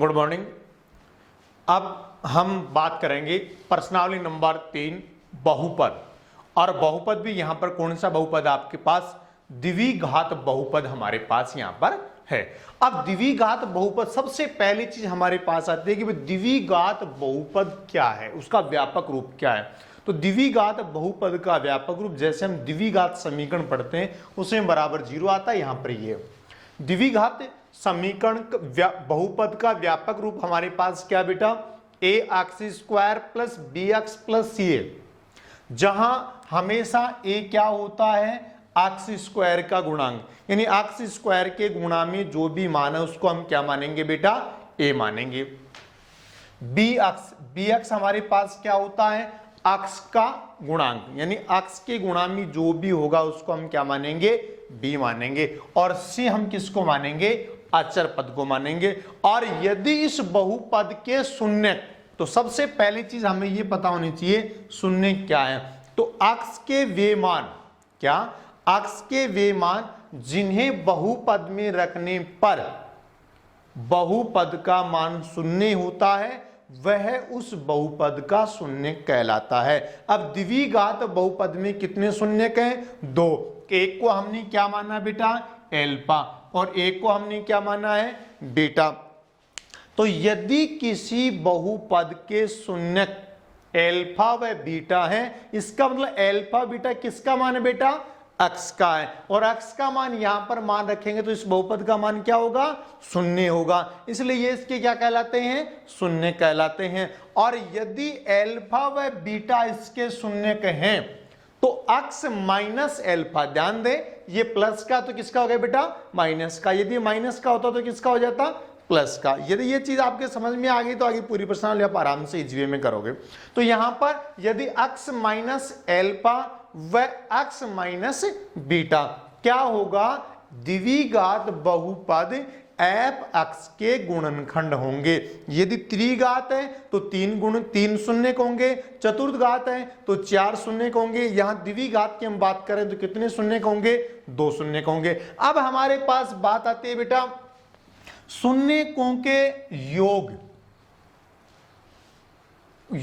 Good morning. अब हम बात करेंगे प्रश्नावली नंबर 3 बहुपद। और बहुपद भी यहां पर कौन सा बहुपद आपके पास? द्विघात बहुपद हमारे पास यहां पर है। अब द्विघात बहुपद सबसे पहली चीज हमारे पास आती है कि द्विघात बहुपद क्या है, उसका व्यापक रूप क्या है। तो द्विघात बहुपद का व्यापक रूप, जैसे हम द्विघात समीकरण पढ़ते हैं उसमें बराबर 0 आता है। यहां पर ये द्विघात समीकरण बहुपद का व्यापक रूप हमारे पास क्या बेटा? A X square plus B X plus C A, जहां हमेशा ए क्या होता है? एक्स स्क्वायर का गुणांक, यानी एक्स स्क्वायर के गुणा में जो भी मान है उसको हम क्या मानेंगे बेटा? ए मानेंगे। बी एक्स हमारे पास क्या होता है? एक्स का गुणांक, यानी एक्स के गुणा में जो भी होगा उसको हम क्या मानेंगे? बी मानेंगे। और सी हम किसको मानेंगे? अचर पद को मानेंगे। और यदि इस बहुपद के शून्य, तो सबसे पहली चीज हमें यह पता होनी चाहिए शून्य क्या है। तो एक्स के वे मान, क्या? एक्स के वे मान जिन्हें बहुपद में रखने पर बहुपद का मान शून्य होता है, वह उस बहुपद का शून्य कहलाता है। अब द्विघात बहुपद में कितने शून्य हैं? 2। एक को हमने क्या माना बेटा? एल्फा, और एक को हमने क्या माना है? बीटा। तो यदि किसी बहुपद के शून्य एल्फा व बीटा है, इसका मतलब एल्फा बीटा किसका मान है बेटा? एक्स का है। और एक्स का मान यहां पर मान रखेंगे तो इस बहुपद का मान क्या होगा? शून्य होगा। इसलिए ये इसके क्या कहलाते हैं? शून्य कहलाते हैं। और यदि एल्फा व बीटा इसके शून्य हैं तो एक्स माइनस एल्फा, ध्यान दे ये प्लस का तो किसका हो गया बेटा? माइनस का। यदि माइनस का होता तो किसका हो जाता? प्लस का। यदि ये चीज आपके समझ में आ गई तो आगे पूरी प्रश्नावली आप आराम से इजी वे में करोगे। तो यहां पर यदि एक्स माइनस एल्फा व एक्स माइनस बीटा क्या होगा? द्विघात बहुपद एफ एक्स के गुणनखंड होंगे। यदि त्रिघात है तो 3 शून्य होंगे, चतुर्थघात है तो 4 शून्य होंगे। यहां द्विघात की हम बात करें तो कितने शून्य होंगे? 2 शून्य होंगे। अब हमारे पास बात आती है बेटा शून्यकों के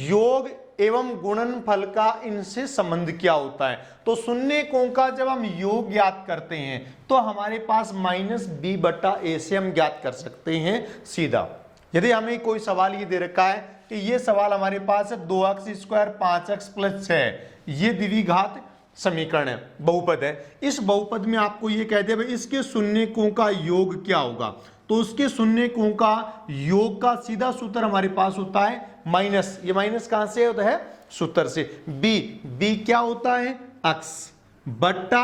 योग एवं गुणनफल का इनसे संबंध क्या होता है। तो शून्यकों का जब हम योग ज्ञात करते हैं तो हमारे पास माइनस बी बटा ए से हम ज्ञात कर सकते हैं सीधा। यदि हमें कोई सवाल ये दे रखा है कि ये सवाल हमारे पास है 2x स्क्वायर 5x प्लस 6, ये द्विघात समीकरण है, बहुपद है। इस बहुपद में आपको ये कह दिया भाई इसके शून्यकों का योग क्या होगा, तो उसके शून्यकों का योग का सीधा सूत्र हमारे पास होता है माइनस। ये माइनस कहां से होता है? सूत्र से। बी क्या होता है? एक्स बट्टा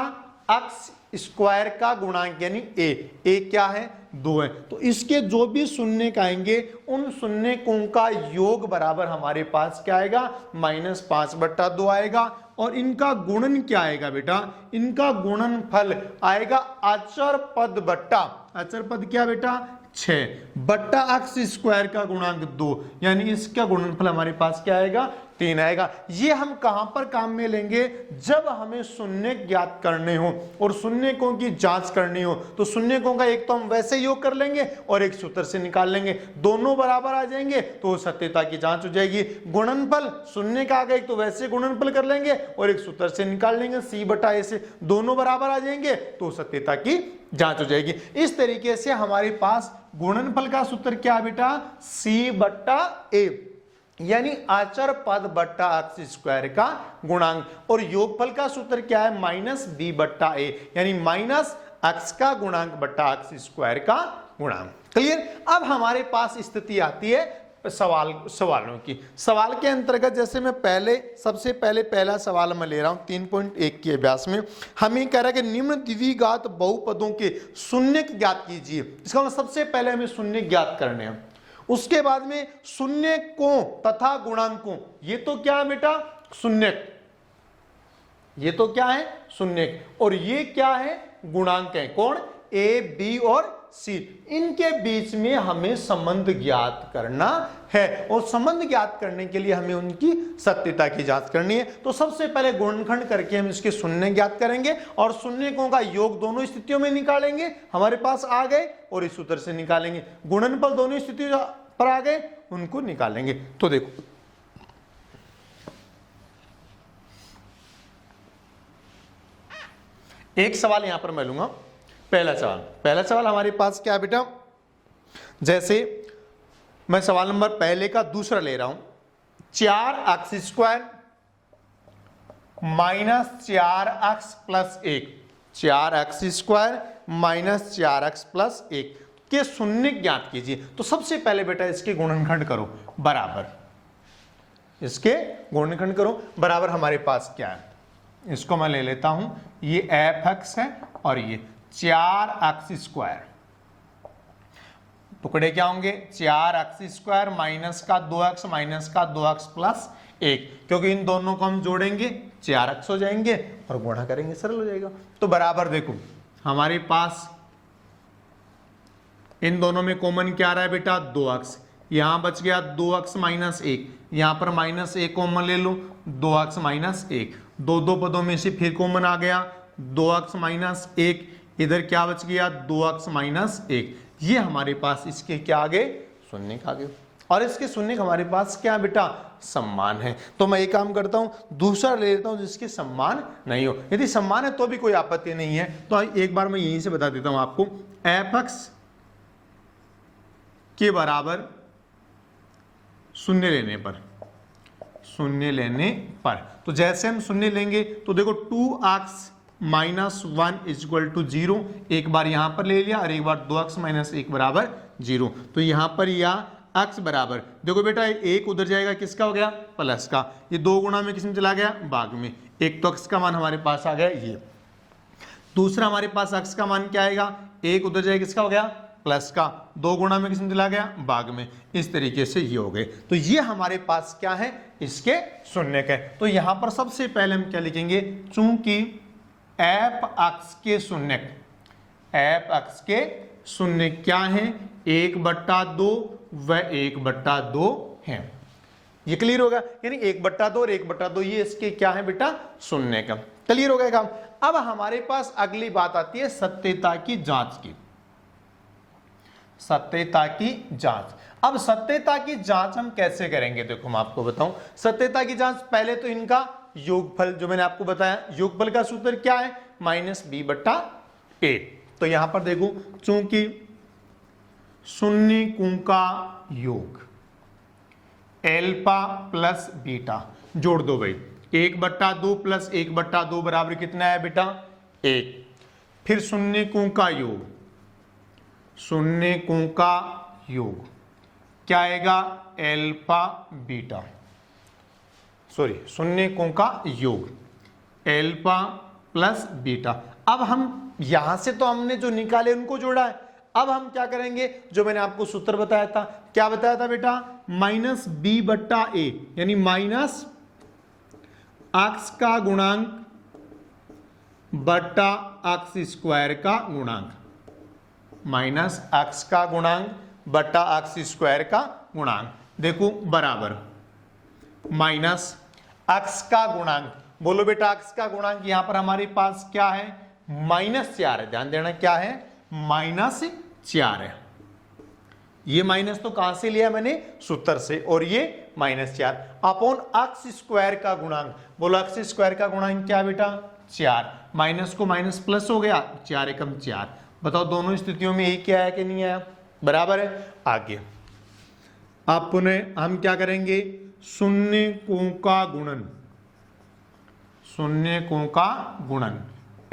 एक्स स्क्वायर का गुणांक, यानी ए क्या है? 2 है। तो इसके जो भी शून्य आएंगे उन शून्यकों का योग बराबर हमारे पास क्या आएगा? -5/2 आएगा। और इनका गुणन क्या आएगा बेटा? इनका गुणनफल आएगा अचर पद बट्टा, अचर पद क्या बेटा? 6 बट्टा एक्स स्क्वायर का गुणांक 2, यानी इसका गुणनफल हमारे पास क्या आएगा? 3 आएगा। ये हम कहां पर काम में लेंगे? जब हमें शून्य ज्ञात करने हो और शून्यकों की जांच करनी हो। तो शून्यकों का एक तो हम वैसे योग कर लेंगे और एक सूत्र से निकाल लेंगे, दोनों बराबर आ जाएंगे तो सत्यता की जांच हो जाएगी। गुणनफल शून्य का आ गया, एक तो वैसे गुणनफल कर लेंगे और एक सूत्र से निकाल लेंगे सी बटा ए से, दोनों बराबर आ जाएंगे तो सत्यता की जांच हो जाएगी। इस तरीके से हमारे पास गुणनफल का सूत्र क्या है बेटा? सी बट्टा ए, यानी आचर पद बट्टा एक्स स्क्वायर का गुणांक। और योगफल का सूत्र क्या है? माइनस बी बट्टा ए, यानी माइनस एक्स का गुणांक बट्टा एक्स स्क्वायर का गुणांक। क्लियर? अब हमारे पास स्थिति आती है सवालों की। सवाल के अंतर्गत जैसे मैं सबसे पहले पहला सवाल मैं ले रहा हूं 3.1 के अभ्यास में। हमें कह रहा है कि निम्न द्विघात बहुपदों के शून्य ज्ञात कीजिए। इसका मतलब सबसे पहले हमें शून्य ज्ञात करने हैं, उसके बाद में शून्यकों तथा गुणांकों। ये तो क्या है बेटा? शून्यक। ये तो क्या है? शून्यक। और ये क्या है? गुणांक है। कौन? ए बी और सी। इनके बीच में हमें संबंध ज्ञात करना है और संबंध ज्ञात करने के लिए हमें उनकी सत्यता की जांच करनी है। तो सबसे पहले गुणनखंड करके हम इसके शून्य ज्ञात करेंगे और शून्यकों का योग दोनों स्थितियों में निकालेंगे, हमारे पास आ गए, और इस सूत्र से निकालेंगे। गुणनफल दोनों स्थितियों पर आ गए उनको निकालेंगे। तो देखो एक सवाल यहां पर मैं लूंगा, पहला सवाल हमारे पास क्या है बेटा, जैसे मैं सवाल नंबर पहले का दूसरा ले रहा हूं, 4x² minus 4x plus 1, 4x² minus 4x plus 1 के शून्य ज्ञात कीजिए। तो सबसे पहले बेटा इसके गुणनखंड करो बराबर, इसके गुणनखंड करो बराबर। हमारे पास क्या है, इसको मैं ले लेता हूं, ये f(x) है और ये 4x², टुकड़े क्या होंगे, 4x² माइनस का 2x माइनस का 2x प्लस 1, क्योंकि इन दोनों को हम जोड़ेंगे 4x हो जाएंगे और गुणा करेंगे सरल हो जाएगा। तो बराबर देखो हमारे पास इन दोनों में कॉमन क्या आ रहा है बेटा, 2x, यहां बच गया 2x माइनस 1, यहां पर माइनस 1 कॉमन ले लो, 2x माइनस 1, दो पदों में से फिर कॉमन आ गया 2x माइनस 1, इधर क्या बच गया 2x माइनस 1, ये हमारे पास इसके क्या आ गए, शून्य आ गए। और इसके शून्य हमारे पास क्या बेटा, सम्मान है। तो मैं एक काम करता हूं, दूसरा ले लेता हूं जिसके सम्मान नहीं हो। यदि सम्मान है तो भी कोई आपत्ति नहीं है। तो एक बार मैं यहीं से बता देता हूं आपको, f(x) के बराबर शून्य लेने पर, तो जैसे हम शून्य लेंगे तो देखो 2x माइनस 1 इक्वल टू 0, एक बार यहां पर ले लिया और एक बार 2x माइनस 1 बराबर 0। तो यहां पर या x बराबर, देखो बेटा एक उधर जाएगा, किसका हो गया, प्लस का, ये 2 गुणा में किस में चला गया, भाग में, एक तो x का मान हमारे पास आ गया ये, दूसरा हमारे पास x का मान क्या आएगा, एक उधर जाएगा, किसका हो गया, प्लस का, 2 गुणा में किसमें चला गया, भाग में, इस तरीके से ये हो गए। तो ये हमारे पास क्या है, इसके शून्य के। तो यहां पर सबसे पहले हम क्या लिखेंगे, चूंकि f(x) के शून्य क्या है, 1/2 व 1/2 है। ये क्लियर होगा, यानी 1/2 और 1/2 ये इसके क्या है बेटा, शून्य का। क्लियर हो गया काम। अब हमारे पास अगली बात आती है सत्यता की जांच की। सत्यता की जांच, अब सत्यता की जांच हम कैसे करेंगे, देखो मैं आपको बताऊं। सत्यता की जांच, पहले तो इनका योगफल जो मैंने आपको बताया, योगफल का सूत्र क्या है, -b/a। तो यहां पर देखो, चूंकि शून्यकों का योग एल्फा प्लस बीटा, जोड़ दो भाई, 1/2 प्लस 1/2 बराबर कितना है बेटा, 1। फिर शून्यकों का योग क्या आएगा, एल्फा बीटा, सॉरी शून्यकों का योग एल्फा प्लस बीटा। अब हम यहां से तो हमने जो निकाले उनको जोड़ा है, अब हम क्या करेंगे, जो मैंने आपको सूत्र बताया था, क्या बताया था बेटा, -b/a, यानी माइनस x का गुणांक बटा x² का गुणांक, माइनस x का गुणांक बटा x² का गुणांक, देखो बराबर माइनस x का गुणांक, बोलो बेटा x का गुणांक, यहां पर हमारे पास क्या है, -4 है, ध्यान देना क्या है, -4 है। ये माइनस तो कहां से लिया मैंने, सूत्र से, और ये -4 अपॉन x² का गुणांक, बोलो x² का गुणांक क्या बेटा, 4, माइनस को माइनस प्लस हो गया, 4 एकम 4, बताओ दोनों स्थितियों में एक आया कि नहीं आया, बराबर है। आगे अब पुनः हम क्या करेंगे, शून्यकों का गुणन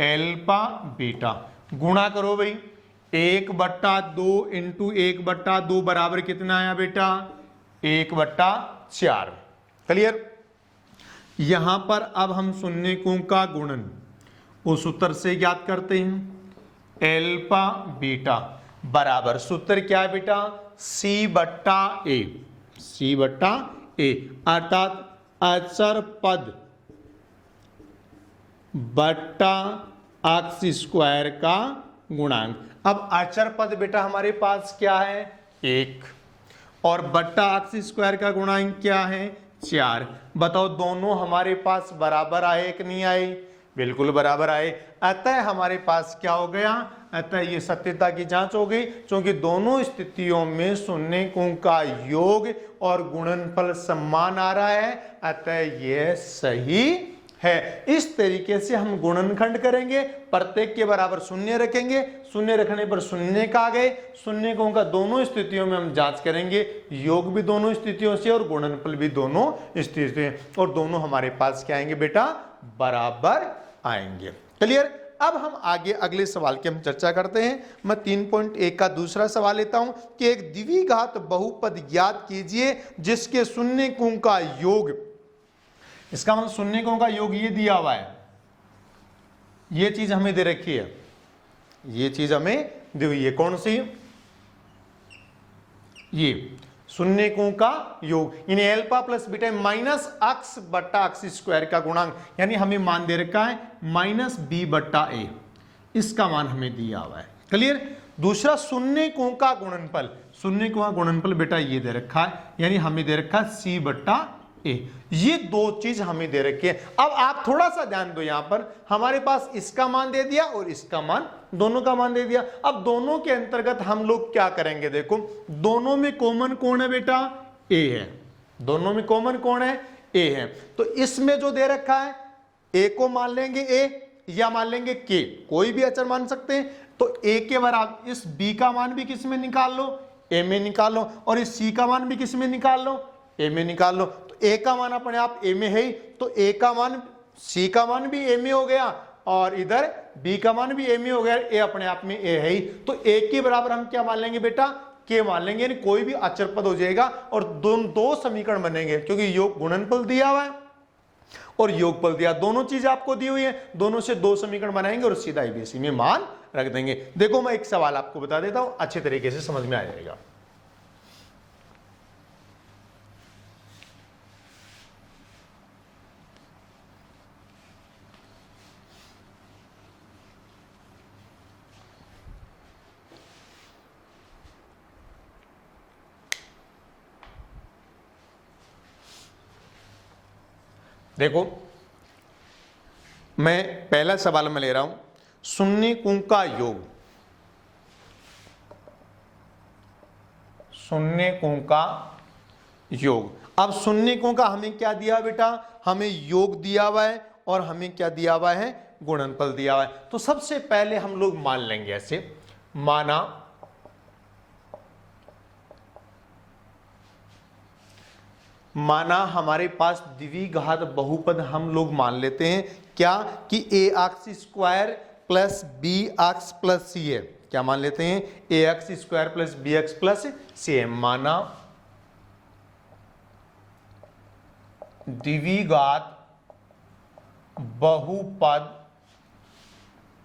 एल्फा बीटा, गुणा करो भाई, 1/2 इंटू 1/2 बराबर कितना आया बेटा, 1/4। क्लियर। यहां पर अब हम शून्यकों का गुणन उस सूत्र से ज्ञात करते हैं, एल्फा बीटा बराबर, सूत्र क्या है बेटा, c/a, अर्थात अचर पद बट्टा x² का गुणांक। अब अचर पद बेटा हमारे पास क्या है, 1, और बट्टा x² का गुणांक क्या है, 4। बताओ दोनों हमारे पास बराबर आए कि नहीं आए, बिल्कुल बराबर आए। अतः हमारे पास क्या हो गया, अतः ये सत्यता की जांच हो गई, क्योंकि दोनों स्थितियों में शून्यकों का योग और गुणनफल समान आ रहा है, अतः यह सही है। इस तरीके से हम गुणनखंड करेंगे, प्रत्येक के बराबर शून्य रखेंगे, शून्य रखने पर शून्य का आ गए, शून्यकों का दोनों स्थितियों में हम जांच करेंगे, योग भी दोनों स्थितियों से और गुणनफल भी दोनों स्थितियों से, और दोनों हमारे पास क्या आएंगे बेटा, बराबर आएंगे। क्लियर। अब हम आगे अगले सवाल की हम चर्चा करते हैं। मैं 3.1 का दूसरा सवाल लेता हूं कि एक द्विघात बहुपद ज्ञात कीजिए जिसके शून्यकों का योग, इसका मतलब शून्यकों का योग ये दिया हुआ है, ये चीज हमें दे रखी है, ये चीज हमें दी हुई है, कौन सी, ये शून्यकों का योग, यानी अल्फा प्लस बीटा माइनस अक्स बट्टा अक्स स्क्वायर का गुणांक, यानी हमें मान दे रखा है माइनस बी बट्टा ए, इसका मान हमें दिया हुआ है। क्लियर। दूसरा शून्यकों का गुणनफल, शून्यकों का गुणनफल बेटा ये दे रखा है, यानी हमें दे रखा है सी बट्टा ए, ये दो चीज हमें दे रखी है। अब आप थोड़ा सा ध्यान दो, यहां पर हमारे पास इसका मान दे दिया और इसका मान, दोनों का मान दे दिया। अब दोनों के अंतर्गत हम लोग क्या करेंगे, देखो दोनों में कॉमन कौन है बेटा, ए है, दोनों में कॉमन कौन है, ए है, तो इसमें जो दे रखा है ए को मान लेंगे ए या मान लेंगे के, कोई भी अचर मान सकते हैं। तो ए के बराबर इस बी का मान भी किस में निकाल लो, ए में निकाल लो, और इस सी का मान भी किस में निकाल लो, ए में निकाल लो। ए का मान अपने आप ए में है ही, तो ए का मान, सी का मान भी ए में हो गया और इधर बी का मान भी ए में हो गया, ए अपने आप में ए है ही, तो ए के बराबर हम क्या मान लेंगे बेटा, के मान लेंगे, यानी कोई भी अचर पद हो जाएगा और दो समीकरण बनेंगे, क्योंकि योग गुणनफल दिया हुआ है और योगफल दिया, दोनों चीज आपको दी हुई है, दोनों से दो समीकरण बनाएंगे और सीधा ईबीसी में मान रख देंगे। देखो मैं एक सवाल आपको बता देता हूं, अच्छे तरीके से समझ में आ जाएगा। देखो मैं पहला सवाल में ले रहा हूं, शून्यकों का योग, शून्यकों का योग। अब शून्यकों का हमें क्या दिया बेटा, हमें योग दिया हुआ है और हमें क्या दिया हुआ है, गुणनफल दिया हुआ है। तो सबसे पहले हम लोग मान लेंगे ऐसे, माना हमारे पास द्विघात बहुपद हम लोग मान लेते हैं क्या, कि A X square plus B X plus C है, क्या मान लेते हैं, A X square plus B X plus C है। माना द्विघात बहुपद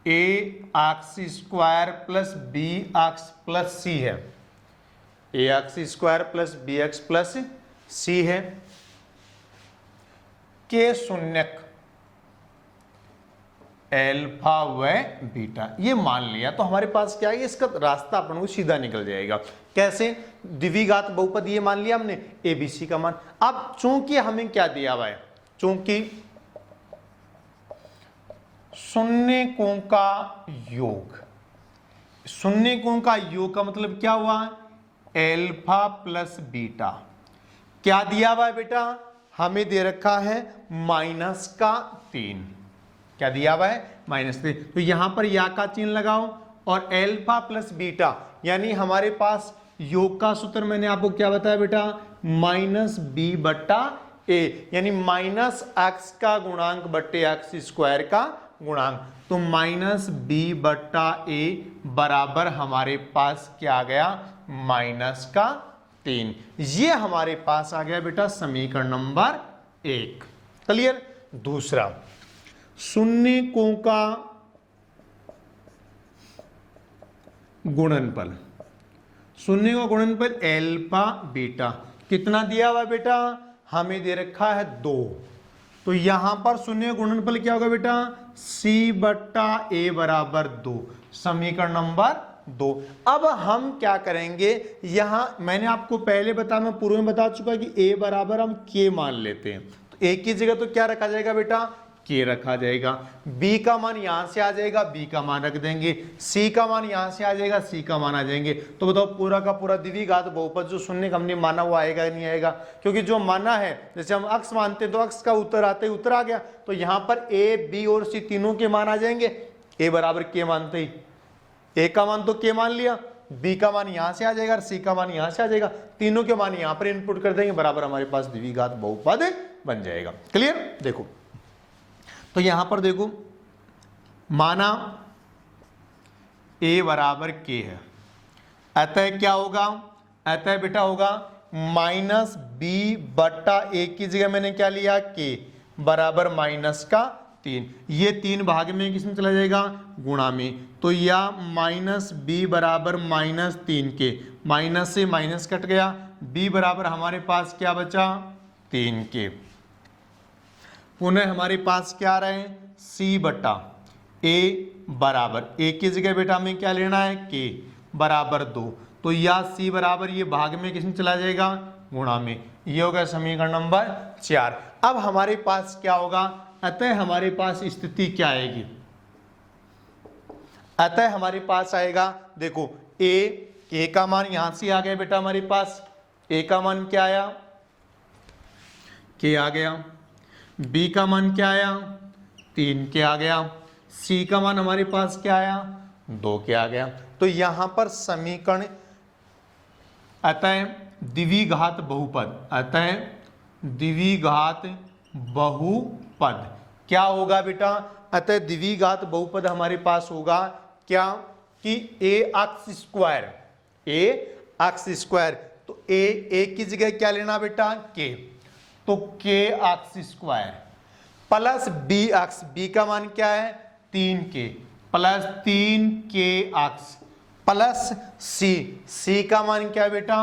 A X square plus B X plus C है, A X square plus B X plus C है, के शून्यक एल्फा व बीटा, ये मान लिया तो हमारे पास क्या है, इसका रास्ता अपन को सीधा निकल जाएगा। कैसे, द्विघात बहुपद ये मान लिया हमने, एबीसी का मान। अब चूंकि हमें क्या दिया हुआ है, चूंकि शून्यकों का योग, शून्यकों का योग का मतलब क्या हुआ, एल्फा प्लस बीटा, क्या दिया हुआ है बेटा, हमें दे रखा है -3, क्या दिया हुआ है, -3, तो यहां पर या का चिन्ह लगाओ और एल्फा प्लस बीटा, यानी हमारे पास योग का सूत्र मैंने आपको क्या बताया बेटा, -b बट्टा ए, यानी -x का गुणांक बट्टे x स्क्वायर का गुणांक, तो -b बट्टा ए बराबर हमारे पास क्या आ गया, -3। ये हमारे पास आ गया बेटा समीकरण नंबर 1। क्लियर। दूसरा, शून्यकों का गुणनफल, शून्य का गुणनफल एल्फा बीटा, कितना दिया हुआ बेटा, हमें दे रखा है 2, तो यहां पर शून्य का गुणनफल क्या होगा बेटा, c बट्टा a बराबर 2, समीकरण नंबर 2। अब हम क्या करेंगे, यहां मैंने आपको पहले बताया, मैं पूर्व में बता चुका कि a बराबर हम k मान लेते हैं, तो a की जगह तो क्या रखा जाएगा बेटा, के रखा जाएगा, b का मान यहां से आ जाएगा, b का मान रख देंगे, c का मान यहां से आ जाएगा, c का मान आ जाएंगे। तो बताओ पूरा का पूरा द्विघात बहुपद जो शून्य का हमने माना वो आएगा नहीं आएगा? क्योंकि जो माना है, जैसे हम अक्स मानते हैं तो अक्स का उत्तर आते ही उत्तर आ गया, तो यहां पर a b और c तीनों के मान आ जाएंगे। a बराबर k मानते ही a का मान तो k मान लिया, b का मान यहां से आ जाएगा और c का मान यहां से आ जाएगा, तीनों के मान यहां पर इनपुट कर देंगे, बराबर हमारे पास द्विघात बहुपद बन जाएगा। क्लियर? देखो तो यहां पर देखो, माना a बराबर k है, अतः क्या होगा? अतः बेटा होगा माइनस b बट्टा a की जगह मैंने क्या लिया? k बराबर माइनस का 3। ये 3 भाग में किसमें चला जाएगा? गुणा में। तो या माइनस b बराबर माइनस 3k, माइनस से माइनस कट गया, b बराबर हमारे पास क्या बचा? 3k। पुनः हमारे पास क्या आ रहा है? c बटा a बराबर a की जगह बेटा हमें क्या लेना है? k बराबर 2। तो या c बराबर ये भाग में किसमें चला जाएगा? गुणा में। ये होगा समीकरण नंबर 4। अब हमारे पास क्या होगा? अतः हमारे पास स्थिति क्या आएगी? अतः हमारे पास आएगा, देखो a का मान यहां से आ गया बेटा हमारे पास, a का मान क्या आया? k आ गया, b का मान क्या आया? 3 के आ गया, c का मान हमारे पास क्या आया? 2 के आ गया। तो यहां पर समीकरण अतः द्विघात बहुपद, अतः द्विघात बहुपद क्या होगा बेटा? अतः द्विघात बहुपद हमारे पास होगा क्या? कि a अक्ष स्क्वायर, a अक्ष स्क्वायर, तो a की जगह क्या लेना बेटा? k, तो k अक्ष स्क्वायर प्लस b अक्ष, b का मान क्या है? 3k प्लस 3k अक्ष प्लस c का मान क्या बेटा?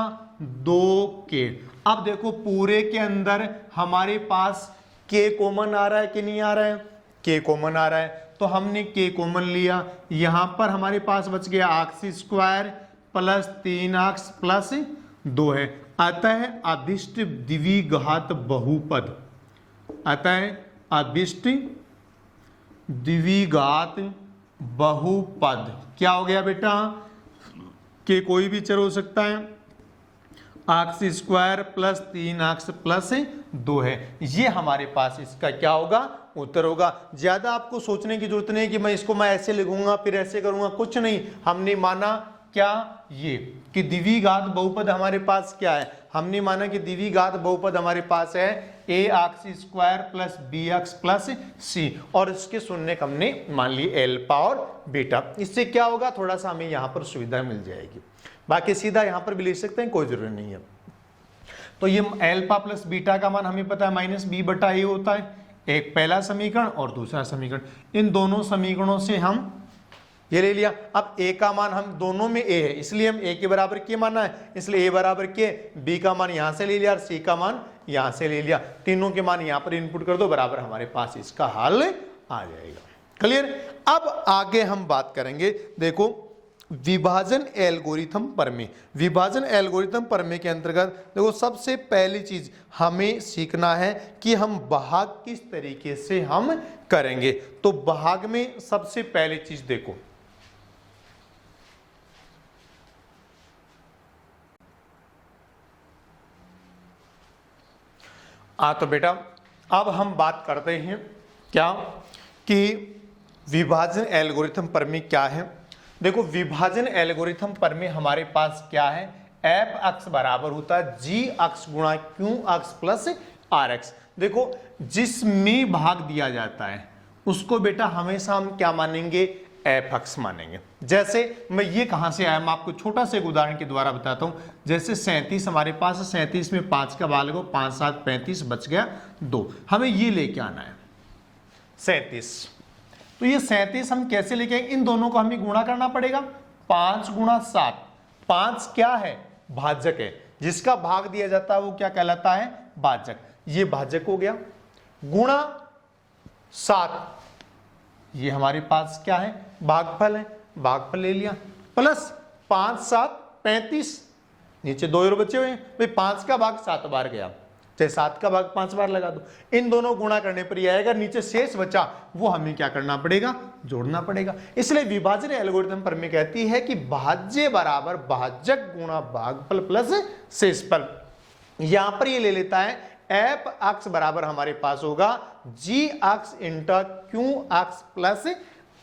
2k। अब देखो पूरे के अंदर हमारे पास k कॉमन आ रहा है कि नहीं आ रहा है? k कॉमन आ रहा है, तो हमने k कॉमन लिया, यहां पर हमारे पास बच गया अक्ष स्क्वायर प्लस 3 अक्ष प्लस 2 है। अतः अभिष्ट द्विघात बहुपद, अतः अभिष्ट द्विघात बहुपद क्या हो गया बेटा? के कोई भी चर हो सकता है, अक्ष स्क्वायर प्लस 3 अक्ष प्लस 2 है। ये हमारे पास इसका क्या होगा? उत्तर होगा। ज्यादा आपको सोचने की जरूरत नहीं कि मैं इसको ऐसे लिखूंगा फिर ऐसे करूंगा, कुछ नहीं। हमने माना क्या? ये कि द्विघात बहुपद हमारे पास क्या है? हमने माना कि द्विघात बहुपद हमारे पास है a अक्ष स्क्वायर प्लस b अक्ष प्लस c, और इसके शून्य हमने मान ली एल्फा और बीटा। इससे क्या होगा? थोड़ा सा हमें यहाँ पर सुविधा मिल जाएगी, बाकी सीधा यहाँ पर भी लिख सकते हैं, कोई जरूरी नहीं है। तो ये एल्फा प्लस बीटा का मान हमें पता है माइनस b बटा a होता है, एक पहला समीकरण और दूसरा समीकरण। इन दोनों समीकरणों से हम ये ले लिया। अब a का मान हम दोनों में a है, इसलिए हम a के बराबर k माना है, इसलिए a बराबर k, b का मान यहां से ले लिया और c का मान यहां से ले लिया। तीनों के मान यहां पर इनपुट कर दो, बराबर हमारे पास इसका हल आ जाएगा। क्लियर? अब आगे हम बात करेंगे, देखो विभाजन एल्गोरिथम प्रमेय। विभाजन एल्गोरिथम प्रमेय के अंतर्गत देखो सबसे पहली चीज हमें सीखना है कि हम भाग किस तरीके से हम करेंगे। तो भाग में सबसे पहली चीज देखो, तो बेटा अब हम बात करते हैं क्या कि विभाजन एल्गोरिथम प्रमेय क्या है। देखो विभाजन एल्गोरिथम प्रमेय हमारे पास क्या है? f अक्ष बराबर होता है g अक्ष गुणा q अक्ष प्लस r अक्ष। देखो जिसमें भाग दिया जाता है उसको बेटा हमेशा हम क्या मानेंगे? f अक्ष मानेंगे। जैसे मैं ये कहां से आया, मैं आपको छोटा सा एक उदाहरण के द्वारा बताता हूं। जैसे 37 हमारे पास है, 37 में 5 का भाग लगो, 5 7 35 बच गया 2, हमें ये लेके आना है 37। तो ये 37 हम कैसे लेके आएंगे? इन दोनों को हमें गुणा करना पड़ेगा, 5 गुणा 7। 5 क्या है? भाजक है, जिसका भाग दिया जाता है वो क्या कहलाता है? भाजक। ये भाजक हो गया, गुणा 7 ये हमारे पास क्या है? भागफल है, भागफल ले लिया, प्लस 5 7 35, नीचे 2 और बचे हुए हैं भाई, 5 का भाग 7 बार गया, चाहे 7 का भाग 5 बार लगा दो, इन दोनों गुणा करने पर ये आएगा, नीचे शेष बचा वो हमें क्या करना पड़ेगा, जोड़ना पड़ेगा। इसलिए विभाजन एल्गोरिथम प्रमेय कहती है कि भाज्य बराबर भाजक गुणा भागफल प्लस शेषफल। यहां पर ये ले लेता है एफ अक्ष बराबर हमारे पास होगा जी अक्ष इंटर क्यू अक्ष प्लस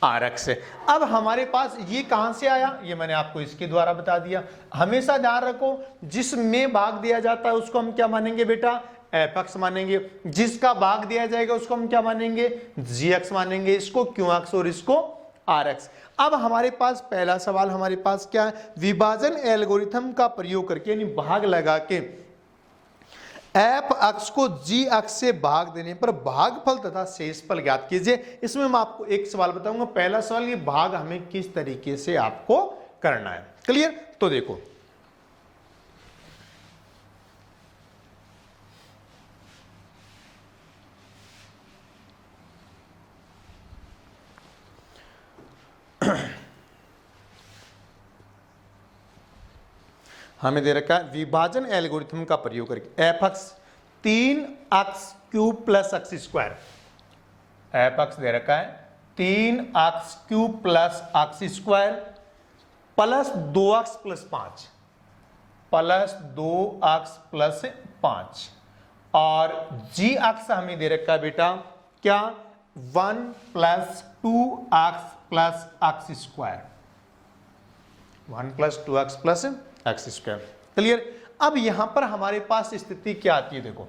आर अक्ष। अब हमारे पास ये कहां से आया, ये मैंने आपको इसके द्वारा बता दिया। हमेशा ध्यान रखो जिसमें भाग दिया जाता है उसको हम क्या मानेंगे बेटा, एफ अक्ष मानेंगे, जिसका भाग दिया जाएगा उसको हम क्या मानेंगे, जी अक्ष मानेंगे, इसको क्यू अक्ष और इसको आर अक्ष। अब हमारे पास पहला सवाल हमारे पास क्या है, विभाजन एल्गोरिथम का प्रयोग करके यानी भाग लगा के एफ अक्ष को जी अक्ष से भाग देने पर भागफल तथा शेषफल ज्ञात कीजिए। इसमें मैं आपको एक सवाल बताऊंगा। पहला सवाल, ये भाग हमें किस तरीके से आपको करना है, क्लियर? तो देखो हमें दे रखा है विभाजन एल्गोरिथम का प्रयोग करके एफ अक्ष 3 अक्ष क्यूब प्लस अक्ष स्क्वायर, एफ अक्ष दे रखा है 3 अक्ष क्यूब प्लस अक्ष स्क्वायर प्लस 2 अक्ष प्लस 5, प्लस 2 अक्ष प्लस 5, और जी अक्ष हमें दे रखा है बेटा क्या, 1 प्लस 2 अक्ष प्लस अक्ष स्क्वायर, 1 प्लस 2 अक्ष प्लस एक्स स्क्वायर, क्लियर? अब यहां पर हमारे पास स्थिति क्या आती है, देखो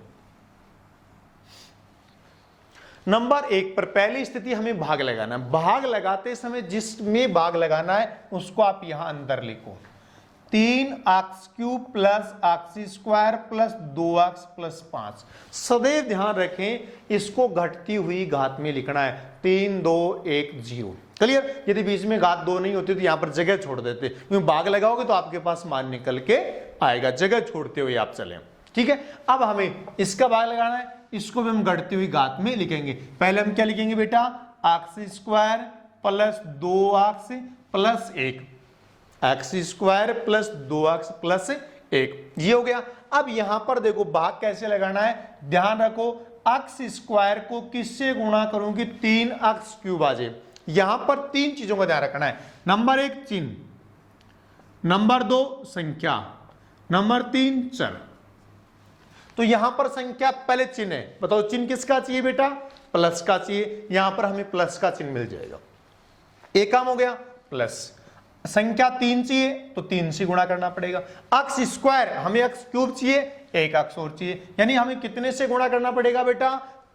नंबर 1 पर पहली स्थिति हमें भाग लगाना है। भाग लगाते समय जिसमें भाग लगाना है उसको आप यहां अंदर लिखो, 3 अक्ष क्यूब प्लस अक्ष स्क्वायर प्लस 2 अक्ष प्लस 5। सदैव ध्यान रखें इसको घटती हुई घात में लिखना है, 3 2 1 0, क्लियर? यदि बीच में घात 2 नहीं होती तो यहां पर जगह छोड़ देते, क्योंकि भाग लगाओगे तो आपके पास मान निकल के आएगा, जगह छोड़ते हुए आप चले, ठीक है? अब हमें इसका भाग लगाना है, इसको भी हम घटती हुई घात में लिखेंगे। पहले हम क्या लिखेंगे बेटा, अक्ष स्क्वायर प्लस 2 अक्ष प्लस 1, एक्स स्क्वायर प्लस 2 अक्ष प्लस 1, ये हो गया। अब यहां पर देखो भाग कैसे लगाना है, ध्यान रखो अक्ष स्क्वायर को किससे गुणा करूंगी, 3 अक्ष क्यूब आ जाए। यहां पर 3 चीजों का ध्यान रखना है, नंबर 1 चिन्ह, नंबर 2 संख्या, नंबर 3 चर। तो यहां पर संख्या पहले चिन्ह है, बताओ चिन्ह किसका चाहिए बेटा, प्लस का चाहिए, यहां पर हमें प्लस का चिन्ह मिल जाएगा, एक काम हो गया प्लस। संख्या 3 चाहिए तो 3 से गुणा करना पड़ेगा। अक्ष स्क्वायर हमें अक्ष क्यूब चाहिए, एक अक्ष और चाहिए, यानी हमें कितने से गुणा करना पड़ेगा बेटा,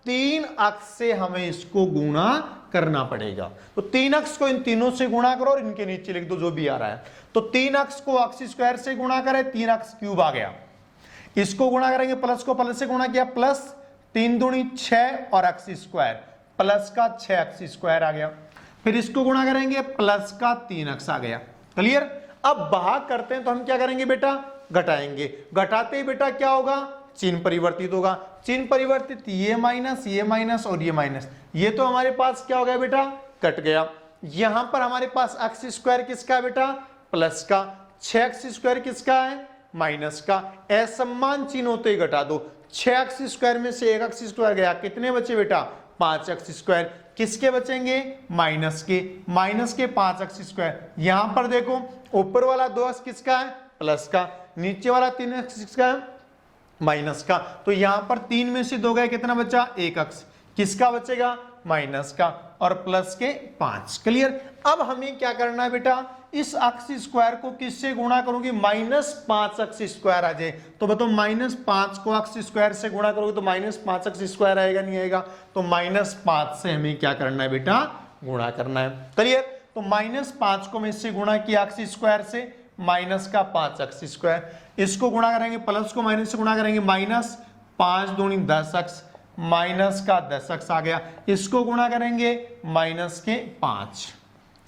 3 अक्ष से हमें इसको गुणा करना पड़ेगा। तो 3 अक्ष को इन तीनों से गुणा करो और इनके नीचे लिख दो जो भी आ रहा है। तो 3 अक्ष को अक्ष स्क्वायर से गुणा करें, 3 अक्ष क्यूब आ गया, इसको गुणा करेंगे, प्लस को प्लस से गुणा किया, प्लस 3 दूनी 6 और अक्ष स्क्वायर प्लस का 6 अक्ष स्क्वायर आ गया, फिर इसको गुणा करेंगे, प्लस का 3 अक्ष आ गया, क्लियर? अब भाग करते हैं तो हम क्या करेंगे बेटा, घटाएंगे, घटाते ही बेटा क्या होगा, चिन्ह परिवर्तित होगा, चिन्ह परिवर्तित, ये माइनस और ये माइनस, ये तो हमारे पास क्या हो गया बेटा, कट गया। यहां पर हमारे पास अक्ष स्क्वायर किसका है बेटा, प्लस का, 6 अक्ष स्क्वायर किसका है, माइनस का। असमान चिन्ह होते ही घटा दो, 6 अक्ष स्क्वायर में से 1 अक्ष स्क्वायर गया, कितने बचे बेटा, 5 अक्ष स्क्वायर, किसके बचेंगे, माइनस के 5 अक्ष स्क्वायर। यहां पर देखो ऊपर वाला 2 अक्ष किसका है, प्लस का, नीचे वाला 3 अक्ष किसका है, माइनस का। तो यहां पर 3 में से 2 गए, कितना बचा, 1 अक्ष, किसका बचेगा, माइनस का, और प्लस के 5, क्लियर? अब हमें क्या करना है बेटा, इस अक्ष स्क्वायर को किससे गुणा करूंगी, -5 अक्ष स्क्वायर आ जाए। तो बताओ -5 को अक्ष स्क्वायर से गुणा करोगे तो -5 अक्ष स्क्वायर आएगा, नहीं आएगा? तो -5 से हमें क्या करना है बेटा, गुणा करना है, क्लियर? तो -5 को मैं इससे गुणा किया अक्ष स्क्वायर से, माइनस का 5 अक्ष स्क्वायर, इसको गुणा करेंगे, प्लस को माइनस से गुणा करेंगे, -5 दूनी 10 अक्ष, माइनस का 10 अक्ष आ गया, इसको गुणा करेंगे माइनस के 5,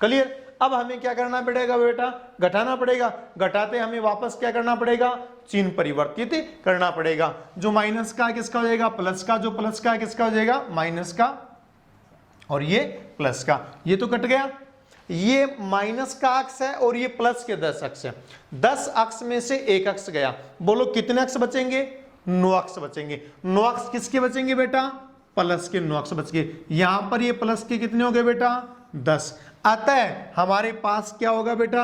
क्लियर? अब हमें क्या करना पड़ेगा बेटा, घटाना पड़ेगा, घटाते हमें वापस क्या करना पड़ेगा, चिन्ह परिवर्तित करना पड़ेगा। जो माइनस का किसका हो जाएगा, प्लस का, जो प्लस का किसका हो जाएगा, माइनस का, और ये प्लस का, ये तो कट गया। ये माइनस का अक्ष है और ये प्लस के 10 अक्ष है, 10 अक्ष में से 1 अक्ष गया, बोलो कितने अक्ष बचेंगे, 9 अक्स बचेंगे। 9 अक्स किसके बचेंगे बेटा? प्लस के 9 अक्स बच गए। यहां पर ये प्लस के कितने हो गए बेटा? 10। अतः हमारे पास क्या होगा बेटा?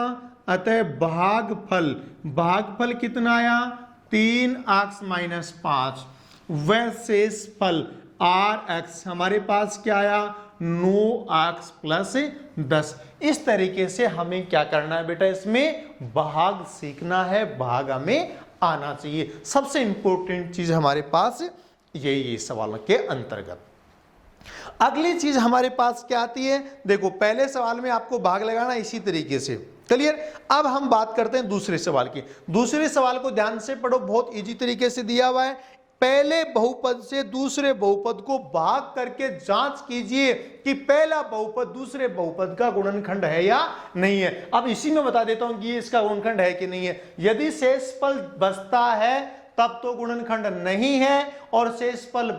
अतः भागफल कितना आया? 3 अक्स माइनस 5 व शेषफल आर एक्स हमारे पास क्या आया? 9 अक्स प्लस 10। इस तरीके से हमें क्या करना है बेटा? इसमें भाग सीखना है, भाग हमें आना चाहिए। सबसे इंपॉर्टेंट चीज हमारे पास यही सवालों के अंतर्गत। अगली चीज हमारे पास क्या आती है? देखो पहले सवाल में आपको भाग लगाना इसी तरीके से, क्लियर। अब हम बात करते हैं दूसरे सवाल की। दूसरे सवाल को ध्यान से पढ़ो, बहुत इजी तरीके से दिया हुआ है। पहले बहुपद से दूसरे बहुपद को भाग करके जांच कीजिए कि पहला बहुपद दूसरे बहुपद का गुणनखंड है या नहीं है। अब इसी में बता देता हूं कि ये इसका गुणनखंड है कि नहीं है। यदि शेषफल बचता है तब तो गुणनखंड नहीं है, और शेषफल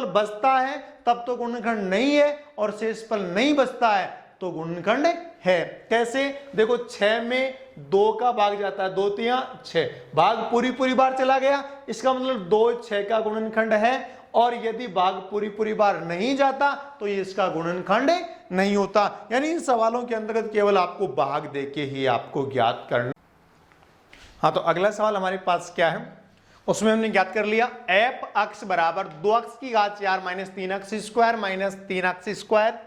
बचता है तब तो गुणनखंड नहीं है, और शेषफल नहीं बचता है तो गुणनखंड है। कैसे? देखो 6 में 2 का भाग जाता है, 2 3 6, भाग पूरी बार चला गया, इसका मतलब 2 6 का गुणनखंड है। और यदि भाग पूरी बार नहीं जाता तो ये इसका गुणनखंड नहीं होता। यानी इन सवालों के अंतर्गत केवल आपको भाग देके ही आपको ज्ञात करना। हाँ, तो अगला सवाल हमारे पास क्या है, उसमें हमने ज्ञात कर लिया f अक्ष बराबर 2 अक्ष की घात 4 माइनस 3 अक्ष स्क्वायर माइनस 3 अक्ष स्क्वायर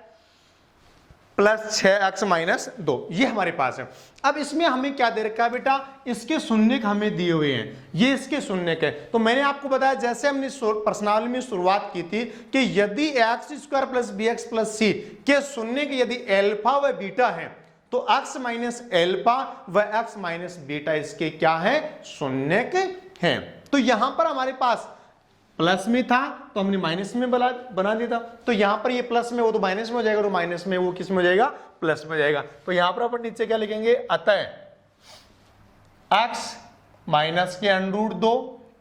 प्लस 6 अक्ष माइनस 2, ये हमारे पास है। अब इसमें हमें क्या दे रखा है बेटा? इसके शून्यक हमें दिए हुए हैं, ये इसके शून्यक है। तो मैंने आपको बताया, जैसे हमने प्रश्नावली में शुरुआत की थी कि यदि X square plus B X plus C के शून्यक यदि एल्फा व बीटा है तो अक्स माइनस एल्फा व एक्स माइनस बीटा इसके क्या है? शून्यक हैं। तो यहां पर हमारे पास प्लस में था तो हमने माइनस में बना दिया था, तो यहां पर ये प्लस में वो तो माइनस में हो जाएगा, तो माइनस में वो किस में हो जाएगा? प्लस में हो जाएगा। तो यहां पर अपन नीचे क्या लिखेंगे? अतः x माइनस के अंडरूट 2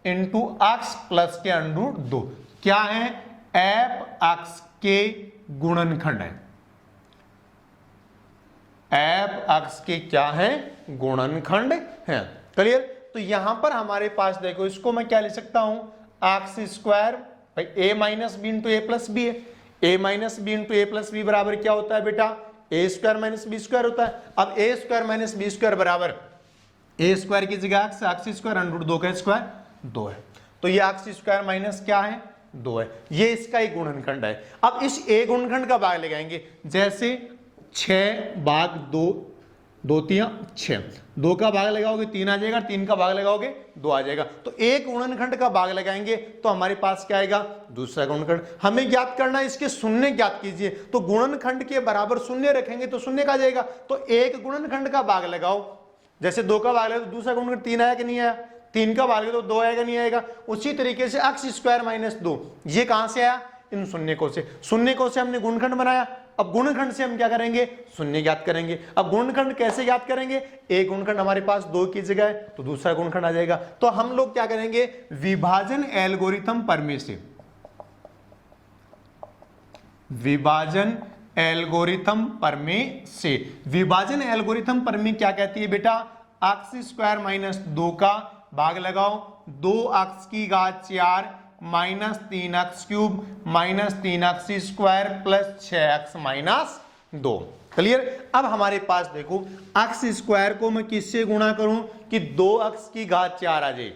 इंटू एक्स प्लस के अंडरूट 2 क्या है? f x के गुणनखंड है। f x के क्या है? गुणनखंड है। क्लियर? तो यहां पर हमारे पास देखो, इसको मैं क्या लिख सकता हूं? एक्स स्क्वायर भाई a minus b into a plus b है। a minus b into a plus b बराबर क्या होता है बेटा? A square minus b square होता है। अब a square minus b square बराबर ए स्क्वायर की जगह एक्स स्क्वायर अंडर 2 का स्क्वायर 2 है, तो ये एक्स स्क्वायर माइनस क्या है? 2 है। ये इसका एक गुणनखंड है। अब इस ए गुणनखंड का भाग लगाएंगे, जैसे 6 भाग 2 2 3 6, 2 का भाग लगाओगे 3 आ जाएगा, 3 का भाग लगाओगे 2 आ जाएगा। तो एक गुणनखंड का भाग लगाएंगे तो हमारे पास क्या आएगा? दूसरा गुणनखंड। हमें ज्ञात करना है इसके शून्य ज्ञात कीजिए, तो गुणनखंड के बराबर शून्य रखेंगे तो शून्य का जाएगा। तो एक गुणनखंड का भाग लगाओ, जैसे 2 का भाग लगा तो दूसरा गुणनखंड 3 आया कि नहीं आया? 3 का भाग लगा तो 2 आएगा नहीं आएगा? उसी तरीके से एक्स स्क्वायर माइनस 2 ये कहां से आया? इन शून्यकों से। शून्यकों से हमने गुणनखंड बनाया, अब गुणनखंड से हम क्या करेंगे? शून्य ज्ञात करेंगे। अब गुणनखंड कैसे ज्ञात करेंगे? एक गुणनखंड हमारे पास 2 की जगह है तो दूसरा गुणनखंड आ जाएगा। तो हम लोग क्या करेंगे? विभाजन एल्गोरिथम प्रमेय से, विभाजन एल्गोरिथम प्रमेय से। विभाजन एल्गोरिथम प्रमेय क्या कहती है बेटा? एक्स स्क्वायर माइनस 2 का भाग लगाओ 2 एक्स की घात 4 minus 3 x cube minus 3 x square plus 6 x minus 2। Clear? अब हमारे पास देखो, एक्स स्क्वायर को मैं किससे गुणा करूं कि 2 एक्स की घात 4 आ जाए,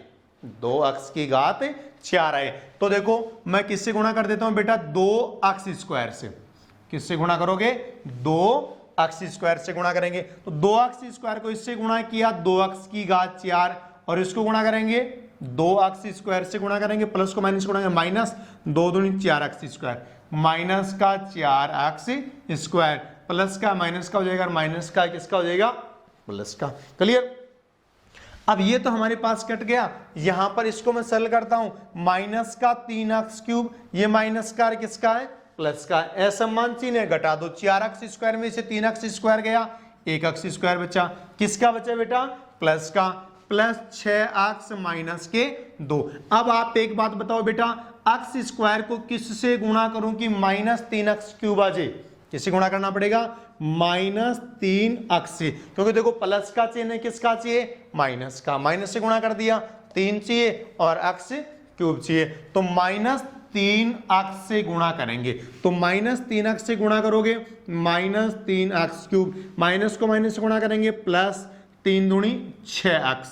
2 एक्स की घात 4 आए। तो देखो मैं किससे गुणा कर देता हूं बेटा? 2 एक्स स्क्वायर से। किससे गुणा करोगे? 2 एक्स स्क्वायर से गुणा करेंगे। तो 2 एक्स स्क्वायर को इससे गुणा किया 2 एक्स की घात 4, और इसको गुणा करेंगे 2 एक्स स्क्वायर से गुणा करेंगे, प्लस को माइनस गुणा करेंगे, माइनस 2 दूनी 4 एक्स स्क्वायर माइनस का 4 एक्स स्क्वायर प्लस का माइनस का हो जाएगा, माइनस का किसका हो जाएगा? प्लस का। क्लियर? अब ये तो हमारे पास कट गया, यहां पर इसको मैं सरल करता हूं, माइनस का 3 एक्स क्यूब, ये माइनस का किसका है? प्लस का। असमान चिन्ह है, घटा दो, 4 एक्स स्क्वायर में से 3 एक्स स्क्वायर गया, 1 एक्स स्क्वायर बचा, किसका बचा बेटा? प्लस का, प्लस 6 एक्स माइनस के 2। अब आप एक बात बताओ बेटा, एक्स स्क्वायर को किससे गुणा करूं कि माइनस 3 एक्स क्यूब आ जाए? किससे गुणा करना पड़ेगा? माइनस 3 एक्स से, क्योंकि देखो प्लस का चिन्ह किसका चाहिए? माइनस का, माइनस से गुणा कर दिया 3 चाहिए और x क्यूब चाहिए, तो -3x से गुणा करेंगे। तो -3x से गुणा करोगे -3x क्यूब, माइनस को माइनस से गुणा करेंगे प्लस 3 दूनी 6x,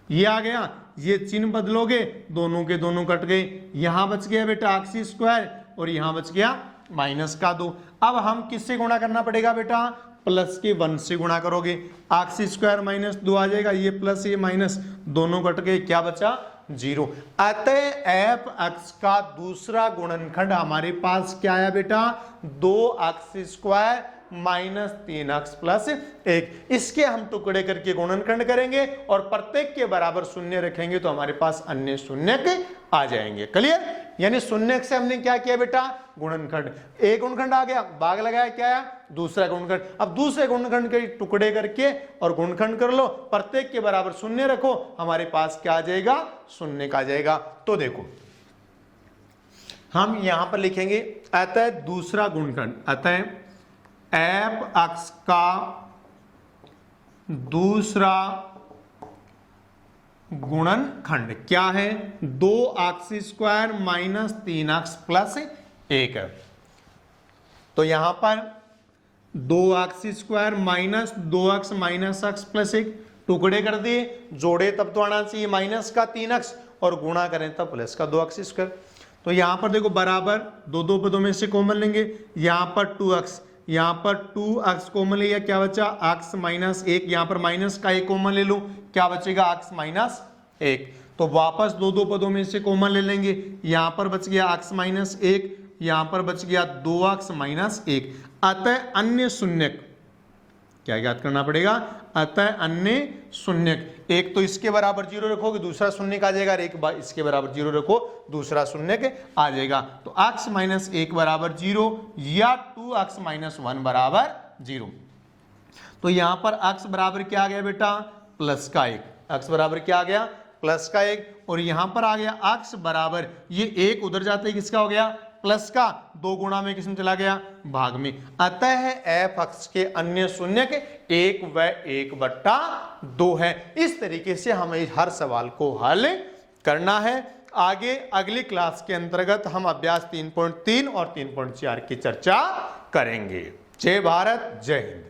ये आ गया। ये चिन्ह बदलोगे दोनों के दोनों कट गए, यहां बच गया बेटा x स्क्वायर और यहां बच गया -2। अब हम किससे गुणा करना पड़ेगा बेटा, प्लस के 1 से गुणा करोगे, x स्क्वायर -2 आ जाएगा, ये प्लस ये माइनस दोनों कट गए, क्या बचा 0। अतः एफ एक्स का दूसरा गुणनखंड हमारे पास क्या आया बेटा, 2x स्क्वायर -3x प्लस 1। इसके हम टुकड़े करके गुणनखंड करेंगे और प्रत्येक के बराबर शून्य रखेंगे तो हमारे पास अन्य शून्य आ जाएंगे। क्लियर, यानी शून्य से हमने क्या किया बेटा, गुणनखंड, एक गुणनखंड आ गया, भाग लगाया, क्या आया दूसरा गुणनखंड। अब दूसरे गुणनखंड के टुकड़े करके और गुणनखंड कर लो, प्रत्येक के बराबर शून्य रखो, हमारे पास क्या आ जाएगा, शून्य का आ जाएगा। तो देखो हम यहां पर लिखेंगे अतः दूसरा गुणनखंड, अतः एफ एक्स का दूसरा गुणनखंड क्या है, 2x स्क्वायर -3x प्लस 1। तो यहां पर 2x square -2x -x plus 1 टुकड़े कर दिए, जोड़े तब तो आना चाहिए माइनस का 3x और गुणा करें तब प्लस का 2x स्क्वायर। तो यहां पर देखो बराबर दो पदों में से कॉमन लेंगे, यहां पर 2x, यहां पर 2x कॉमन लिया, क्या बचा x -1, यहां पर माइनस का 1 कॉमन ले लो, क्या बचेगा x -1। तो वापस दो पदों में से कॉमन ले लेंगे, यहां पर बच गया x -1, यहां पर बच गया 2x -1। अतः अन्य शून्य क्या याद करना पड़ेगा, अतः अन्य शून्य, एक तो इसके बराबर 0 रखोगे दूसरा शून्य आ जाएगा, एक बार इसके बराबर 0 रखो दूसरा शून्य आ जाएगा। तो x -1 बराबर 0 या 2x -1 बराबर 0। तो यहां पर x बराबर क्या आ गया बेटा, प्लस का 1, x बराबर क्या आ गया, प्लस का 1, और यहां पर आ गया x बराबर, ये 1 उधर जाते ही किसका हो गया, प्लस का, 2 गुणा में किसमें चला गया, भाग में। अतः एफ एक्स के अन्य शून्य के 1 व 1/2 है। इस तरीके से हमें हर सवाल को हल करना है। आगे अगली क्लास के अंतर्गत हम अभ्यास 3.3 और 3.4 की चर्चा करेंगे। जय भारत, जय हिंद।